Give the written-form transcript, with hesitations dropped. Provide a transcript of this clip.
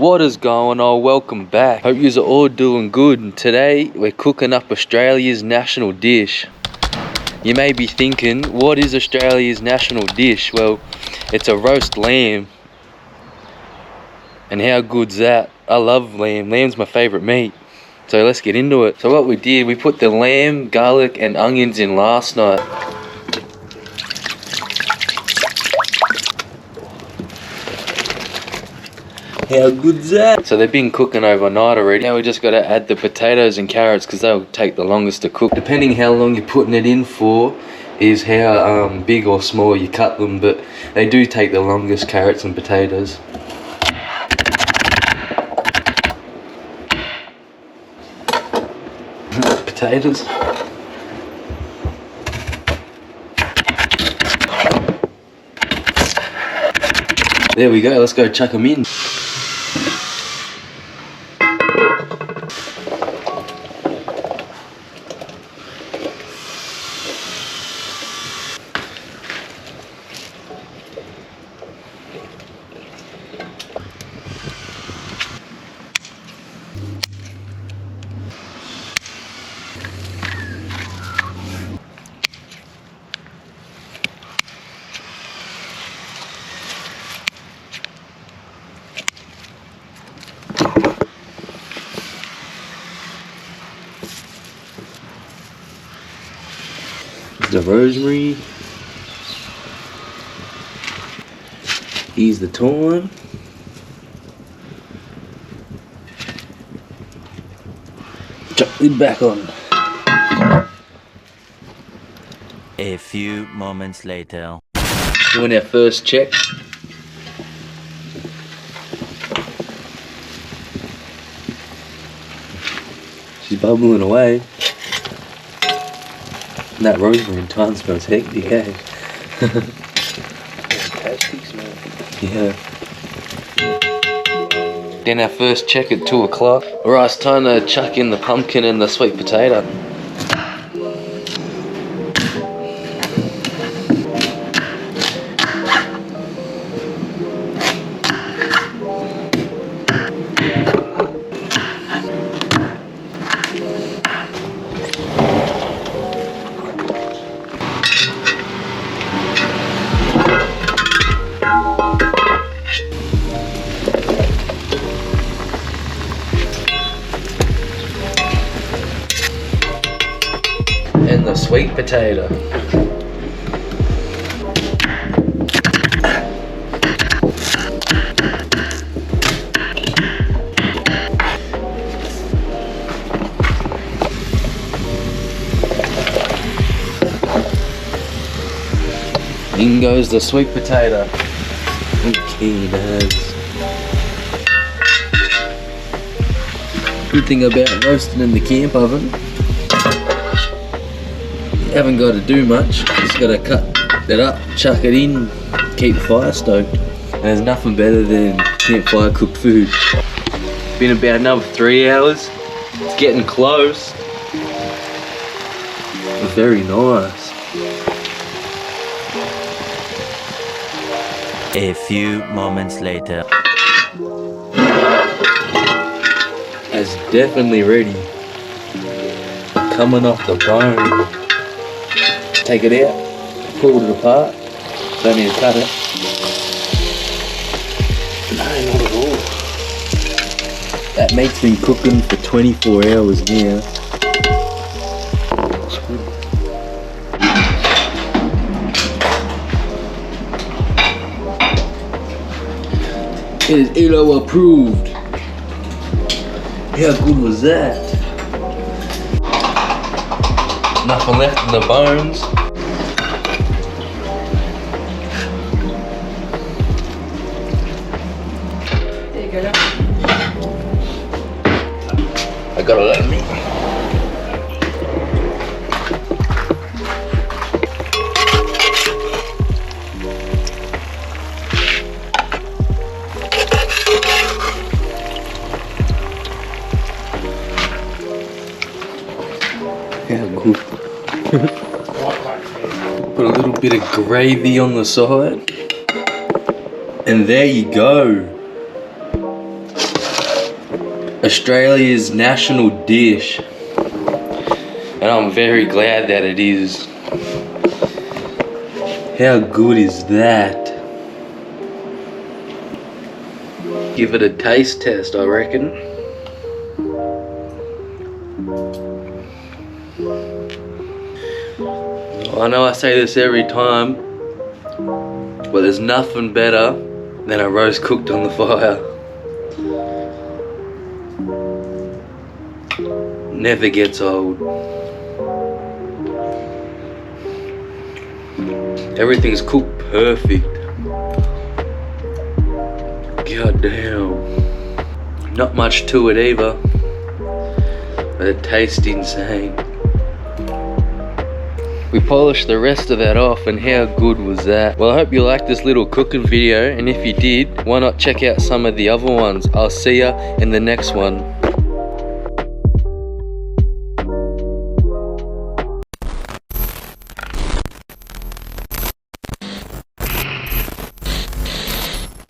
What is going on? Welcome back. Hope yous are all doing good. And today we're cooking up Australia's national dish. You may be thinking, what is Australia's national dish? Well, it's a roast lamb. And how good's that? I love lamb. Lamb's my favourite meat. So let's get into it. So what we did, we put the lamb, garlic and onions in last night. How good's that? So they've been cooking overnight already. Now we just got to add the potatoes and carrots because they'll take the longest to cook. Depending how long you're putting it in for is how big or small you cut them, but they do take the longest, carrots and potatoes. Potatoes. There we go, let's go chuck them in. The rosemary. Here's the thyme. Chuck it back on. A few moments later. Doing our first check. She's bubbling away. And that rosemary and thyme smells hectic, eh? Fantastic smell. Yeah. Then our first check at 2 o'clock. Alright, it's time to chuck in the pumpkin and the sweet potato. And the sweet potato. In goes the sweet potato. Okay, lads. Good thing about roasting in the camp oven, you haven't got to do much, just got to cut it up, chuck it in, keep the fire stoked. And there's nothing better than campfire cooked food. Been about another 3 hours, it's getting close. Very nice. A few moments later. It's definitely ready. Coming off the bone. Take it out, pull it apart. Don't need to cut it. No, not at all. That meat's been cooking for 24 hours now. That's good. It is ELO approved. How good was that? Nothing left in the bones. There you go. I got a lot of meat. Yeah, good. Put a little bit of gravy on the side. And there you go. Australia's national dish. And I'm very glad that it is. How good is that? Give it a taste test, I reckon. I know I say this every time, but there's nothing better than a roast cooked on the fire. Never gets old. Everything's cooked perfect. God damn. Not much to it either, but it tastes insane. We polished the rest of that off, and how good was that? Well, I hope you liked this little cooking video, and if you did, why not check out some of the other ones. I'll see ya in the next one.